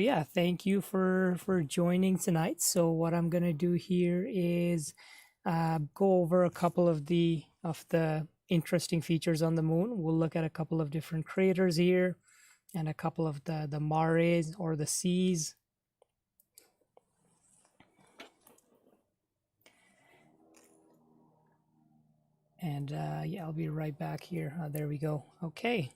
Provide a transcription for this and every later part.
Yeah, thank you for joining tonight. So what I'm gonna do here is go over a couple of the interesting features on the moon. We'll look at a couple of different craters here and a couple of the mares or the seas. And yeah, I'll be right back here. There we go. Okay.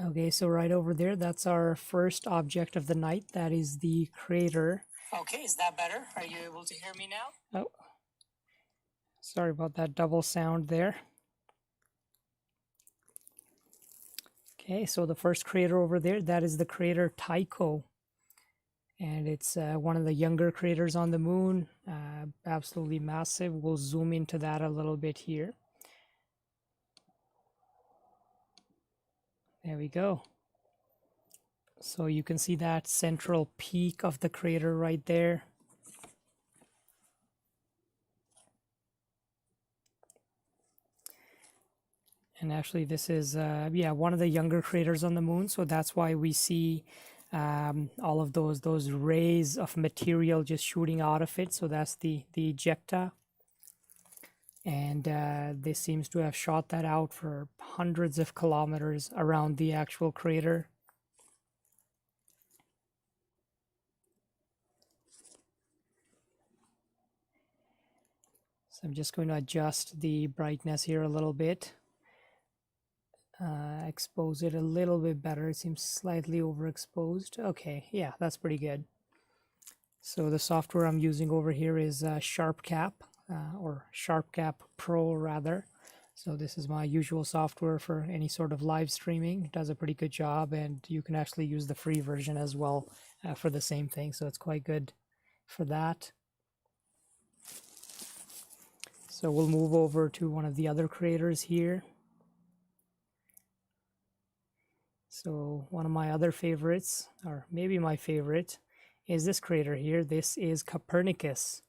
Okay, so right over there, that's our first object of the night. That is the crater. Okay, is that better? Are you able to hear me now? Oh, sorry about that double sound there. Okay, so the first crater over there, that is the crater Tycho. And it's one of the younger craters on the moon, absolutely massive. We'll zoom into that a little bit here. There we go. So you can see that central peak of the crater right there. And actually this is, yeah, one of the younger craters on the moon. So that's why we see all of those rays of material just shooting out of it. So that's the ejecta. And this seems to have shot that out for hundreds of kilometers around the actual crater. So I'm just going to adjust the brightness here a little bit. Expose it a little bit better. It seems slightly overexposed. Okay, yeah, that's pretty good. So the software I'm using over here is SharpCap, or SharpCap Pro rather. So this is my usual software for any sort of live streaming. It does a pretty good job, and you can actually use the free version as well for the same thing. So it's quite good for that. So we'll move over to one of the other craters here. So one of my other favorites, or maybe my favorite, is this crater here. This is Copernicus.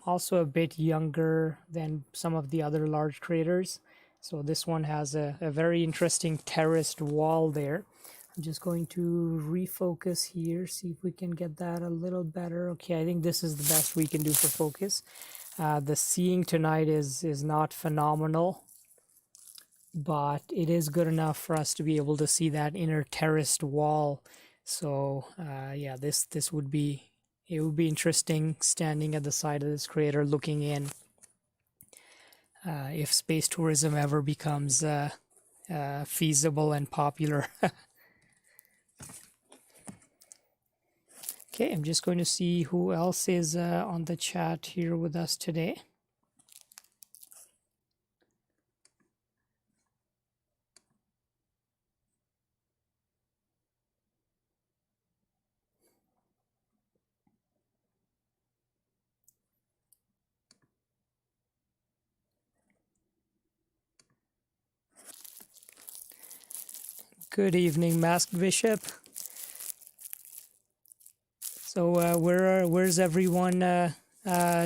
Also a bit younger than some of the other large craters. So this one has a very interesting terraced wall there. I'm just going to refocus here, see if we can get that a little better. Okay, I think this is the best we can do for focus. The seeing tonight is not phenomenal, but it is good enough for us to be able to see that inner terraced wall. So yeah, this would be, it would be interesting standing at the side of this crater looking in, if space tourism ever becomes feasible and popular. Okay, I'm just going to see who else is on the chat here with us today. Good evening, Masked Bishop. So where's everyone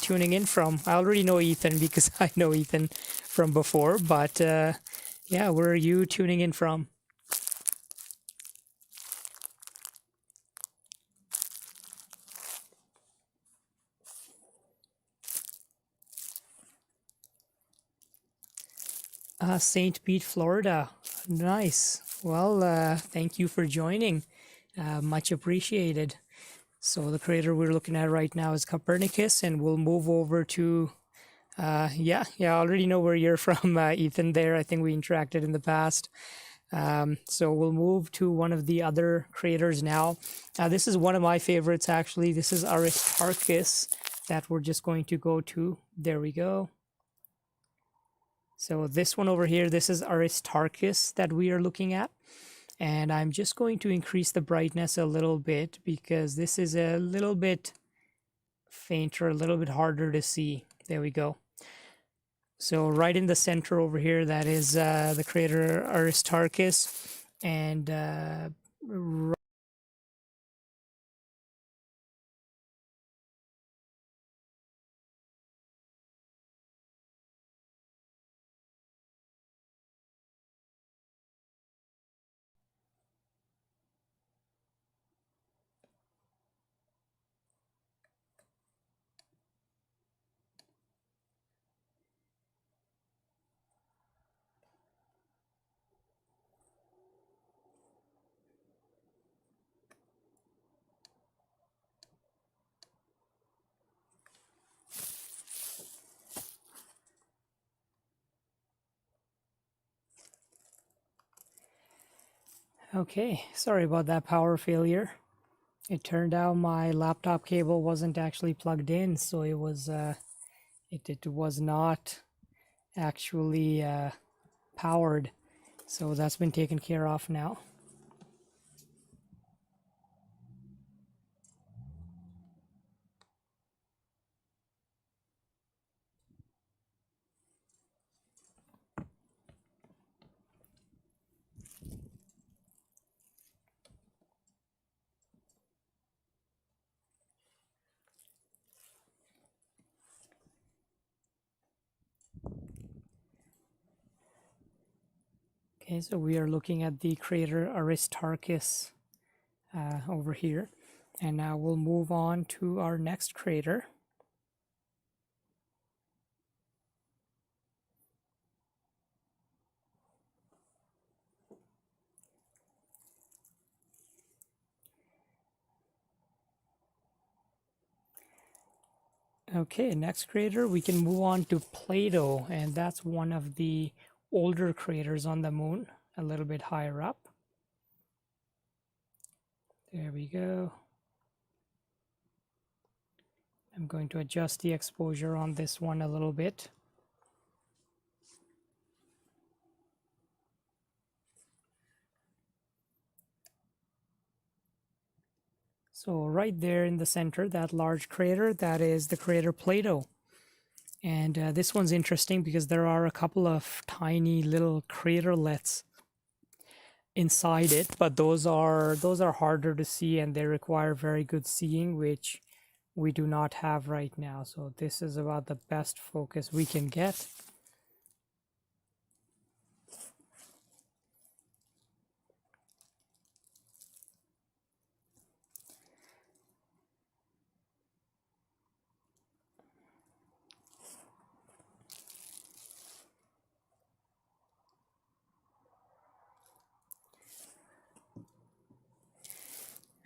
tuning in from? I already know Ethan because I know Ethan from before, but yeah, where are you tuning in from? St. Pete, Florida. Nice. Well, thank you for joining. Much appreciated. So the crater we're looking at right now is Copernicus, and we'll move over to, yeah, I already know where you're from, Ethan, there. I think we interacted in the past. So we'll move to one of the other craters now. This is one of my favorites, actually. This is Aristarchus that we're just going to go to. There we go. So this one over here, this is Aristarchus that we are looking at. And I'm just going to increase the brightness a little bit because this is a little bit fainter, a little bit harder to see. There we go. So right in the center over here, that is the crater Aristarchus. And Okay, sorry about that power failure. It turned out my laptop cable wasn't actually plugged in, so it was not actually powered. So that's been taken care of now. Okay, so we are looking at the crater Aristarchus over here. And now we'll move on to our next crater. Okay, next crater, we can move on to Plato, and that's one of the older craters on the moon, a little bit higher up. There we go. I'm going to adjust the exposure on this one a little bit. So right there in the center, that large crater, that is the crater Plato. And this one's interesting because there are a couple of tiny little craterlets inside it, but those are harder to see and they require very good seeing, which we do not have right now. So this is about the best focus we can get.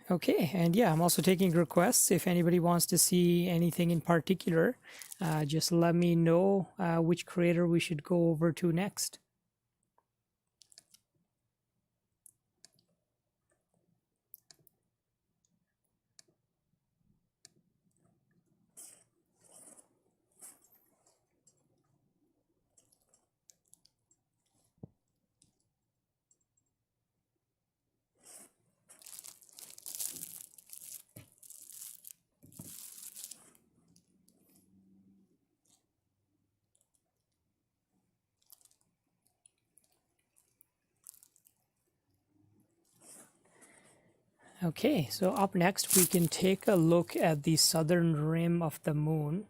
Okay, and yeah, I'm also taking requests. If anybody wants to see anything in particular, just let me know which crater we should go over to next. Okay, so up next we can take a look at the southern rim of the moon.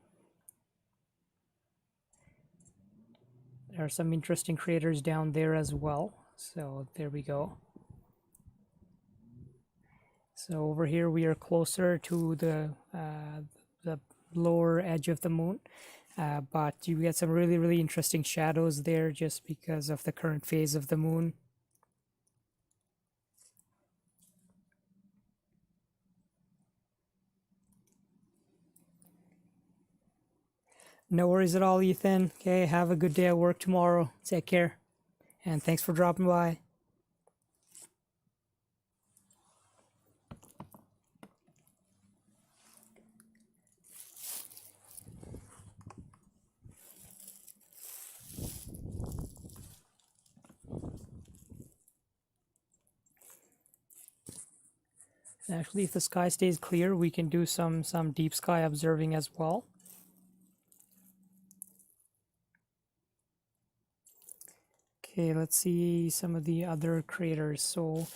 There are some interesting craters down there as well. So there we go. So over here we are closer to the lower edge of the moon, but you get some really interesting shadows there just because of the current phase of the moon. No worries at all, Ethan. Okay, have a good day at work tomorrow. Take care, and thanks for dropping by. Actually, if the sky stays clear, we can do some deep sky observing as well. Okay, let's see some of the other craters. So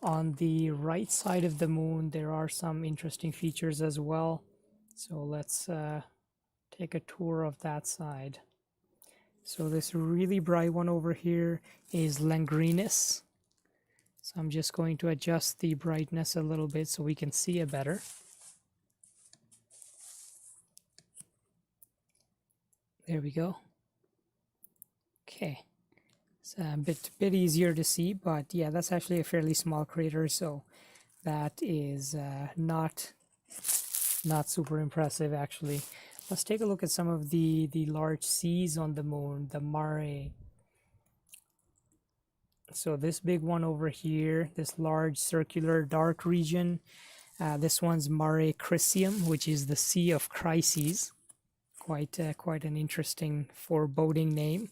on the right side of the moon, there are some interesting features as well. So let's take a tour of that side. So this really bright one over here is Langrenus. So I'm just going to adjust the brightness a little bit so we can see it better. There we go. Okay. It's a bit easier to see, but yeah, that's actually a fairly small crater, so that is not super impressive actually. Let's take a look at some of the large seas on the moon, the mare. So this big one over here, this large circular dark region, this one's Mare Crisium, which is the Sea of Crises. Quite an interesting foreboding name.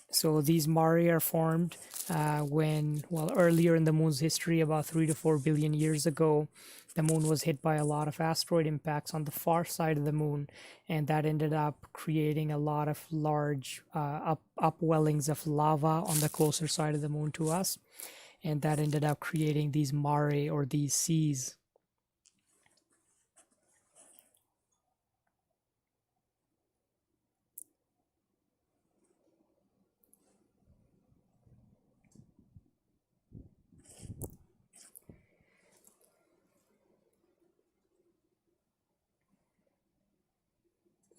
So these mare are formed when, well, earlier in the moon's history, about 3 to 4 billion years ago, the moon was hit by a lot of asteroid impacts on the far side of the moon, and that ended up creating a lot of large upwellings of lava on the closer side of the moon to us, and that ended up creating these mare, or these seas.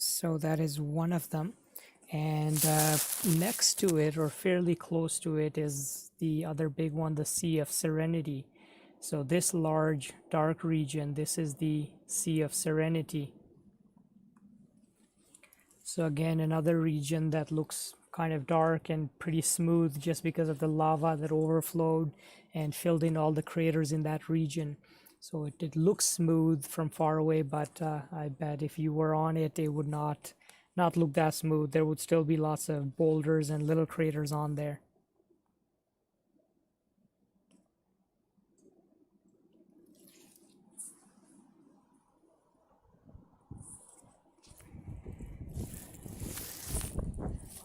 So that is one of them. And next to it, or fairly close to it, is the other big one, the Sea of Serenity. So this large dark region, this is the Sea of Serenity. So again, another region that looks kind of dark and pretty smooth just because of the lava that overflowed and filled in all the craters in that region. So it looks smooth from far away, but I bet if you were on it, it would not look that smooth. There would still be lots of boulders and little craters on there.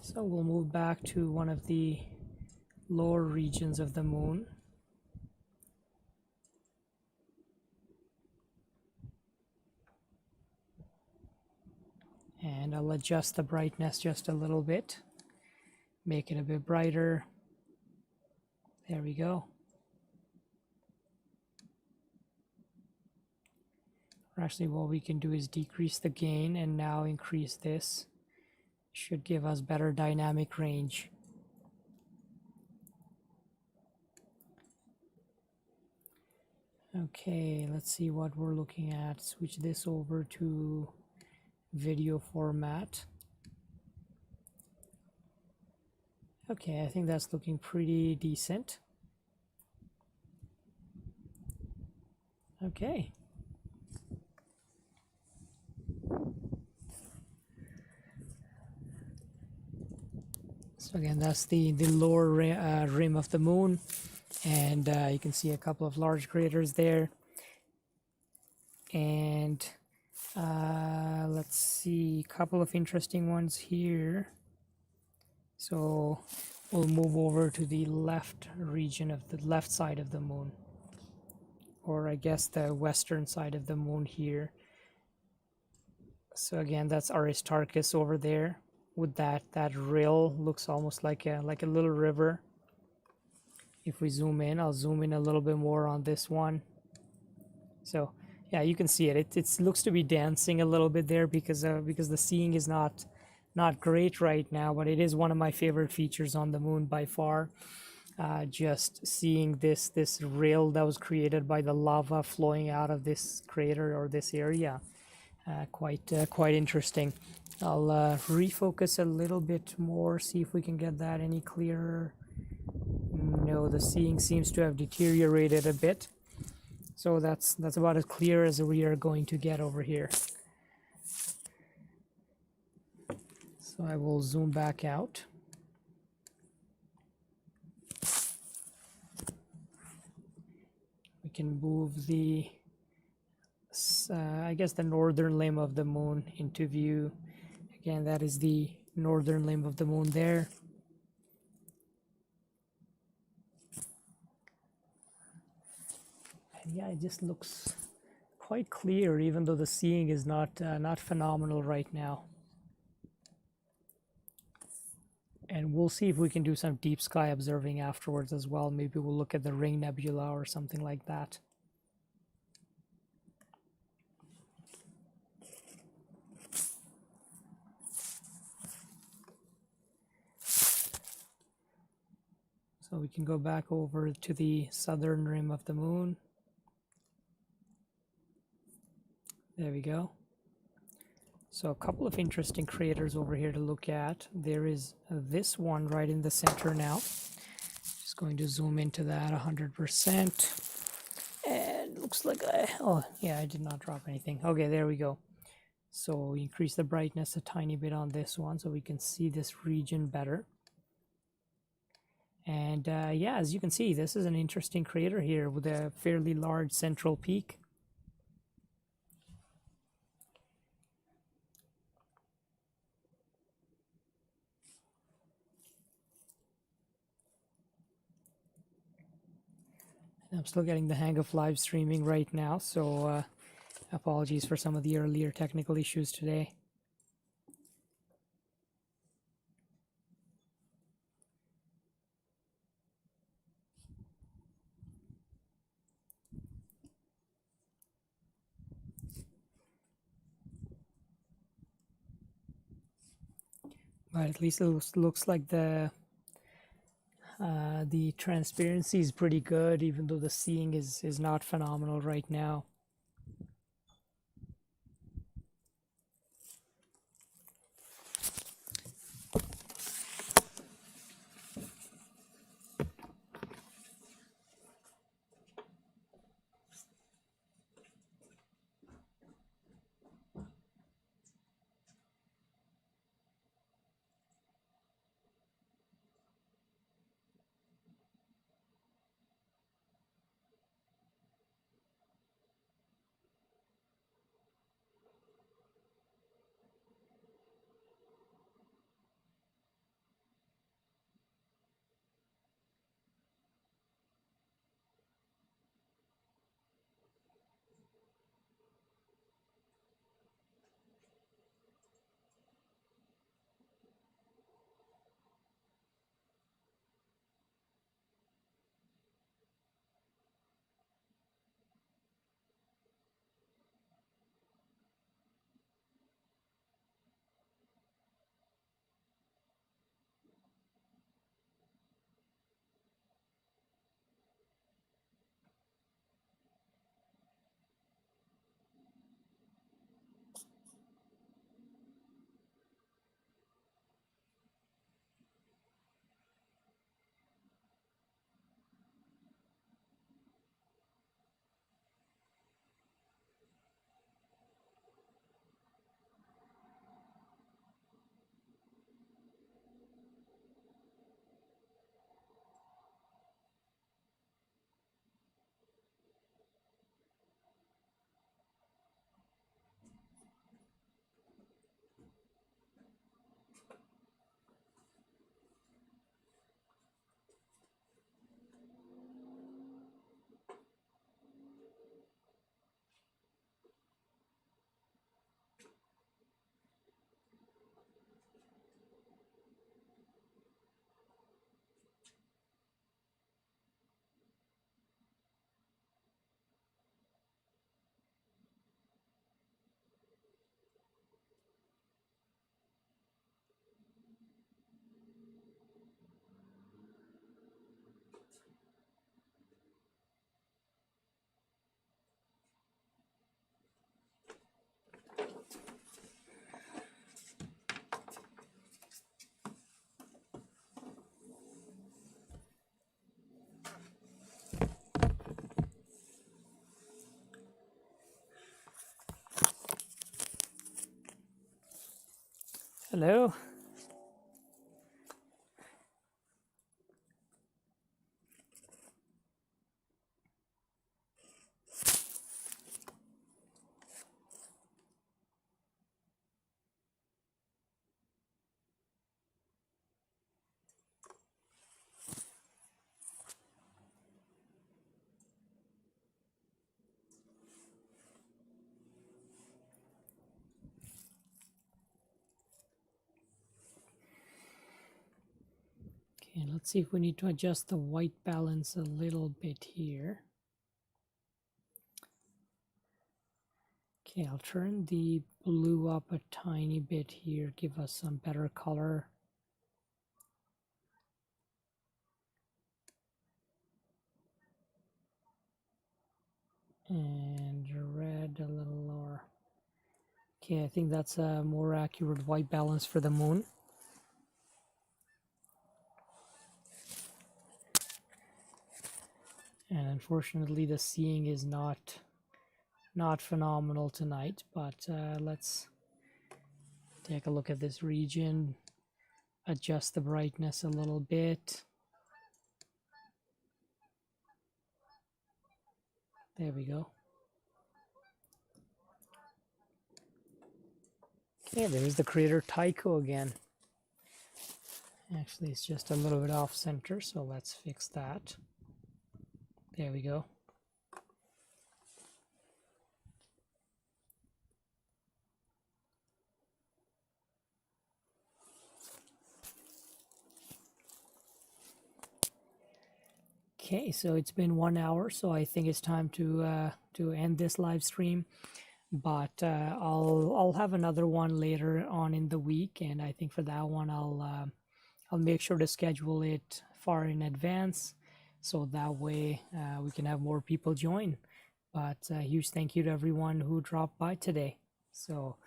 So we'll move back to one of the lower regions of the moon. And I'll adjust the brightness just a little bit, make it a bit brighter. There we go. Actually, what we can do is decrease the gain and now increase this. Should give us better dynamic range. Okay, let's see what we're looking at. Switch this over to video format. Okay, I think that's looking pretty decent. Okay. So again, that's the lower rim of the moon, and you can see a couple of large craters there. And let's see, a couple of interesting ones here. So we'll move over to the left region of the left side of the moon, or I guess the western side of the moon here. So again, that's Aristarchus over there with that rill. Looks almost like a little river. If we zoom in, I'll zoom in a little bit more on this one. So yeah, you can see it. It looks to be dancing a little bit there because the seeing is not great right now, but it is one of my favorite features on the moon by far. Just seeing this rill that was created by the lava flowing out of this crater or this area, quite interesting. I'll refocus a little bit more, see if we can get that any clearer. No, the seeing seems to have deteriorated a bit. So that's about as clear as we are going to get over here. So I will zoom back out. We can move the, I guess, the northern limb of the moon into view. Again, that is the northern limb of the moon there. And yeah, it just looks quite clear, even though the seeing is not phenomenal right now. And we'll see if we can do some deep sky observing afterwards as well. Maybe we'll look at the Ring Nebula or something like that. So we can go back over to the southern rim of the moon. There we go. So a couple of interesting craters over here to look at. There is this one right in the center now. going to zoom into that 100%. And looks like oh yeah, I did not drop anything. Okay, there we go. So we increase the brightness a tiny bit on this one so we can see this region better. And yeah, as you can see, this is an interesting crater here with a fairly large central peak. I'm still getting the hang of live streaming right now, so apologies for some of the earlier technical issues today. But at least it looks like the transparency is pretty good, even though the seeing is not phenomenal right now. Hello. Okay, let's see if we need to adjust the white balance a little bit here. Okay, I'll turn the blue up a tiny bit here, give us some better color. And red a little lower. Okay, I think that's a more accurate white balance for the moon. Unfortunately, the seeing is not phenomenal tonight, but let's take a look at this region, adjust the brightness a little bit. There we go. Okay, there's the crater Tycho again. Actually, it's just a little bit off center, so let's fix that. There we go. Okay, so it's been 1 hour, so I think it's time to end this live stream. But I'll have another one later on in the week, and I think for that one I'll make sure to schedule it far in advance, so that way we can have more people join. But a huge thank you to everyone who dropped by today. So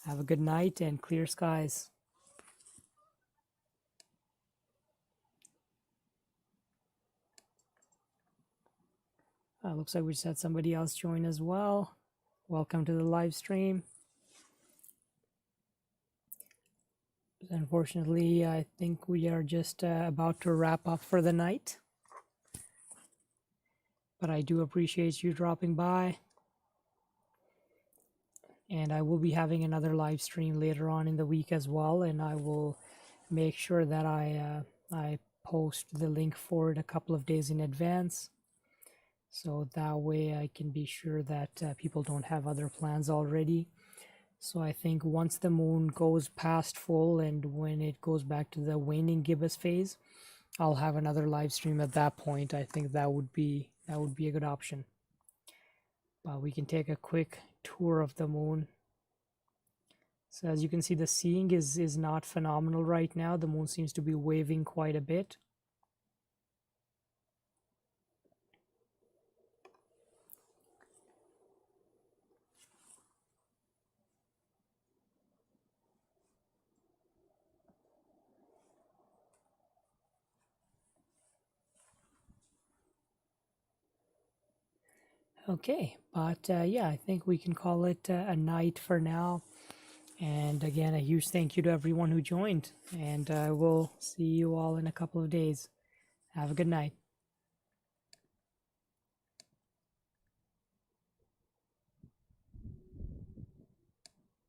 have a good night and clear skies. Looks like we just had somebody else join as well. Welcome to the live stream. Unfortunately, I think we are just about to wrap up for the night. But I do appreciate you dropping by. And I will be having another live stream later on in the week as well. And I will make sure that I post the link for it a couple of days in advance. So that way I can be sure that people don't have other plans already. So I think once the moon goes past full and when it goes back to the waning gibbous phase, I'll have another live stream at that point. I think that would be a good option. But we can take a quick tour of the moon. So as you can see, the seeing is not phenomenal right now. The moon seems to be waving quite a bit. Okay, but yeah, I think we can call it a night for now. And again, a huge thank you to everyone who joined. And I will see you all in a couple of days. Have a good night.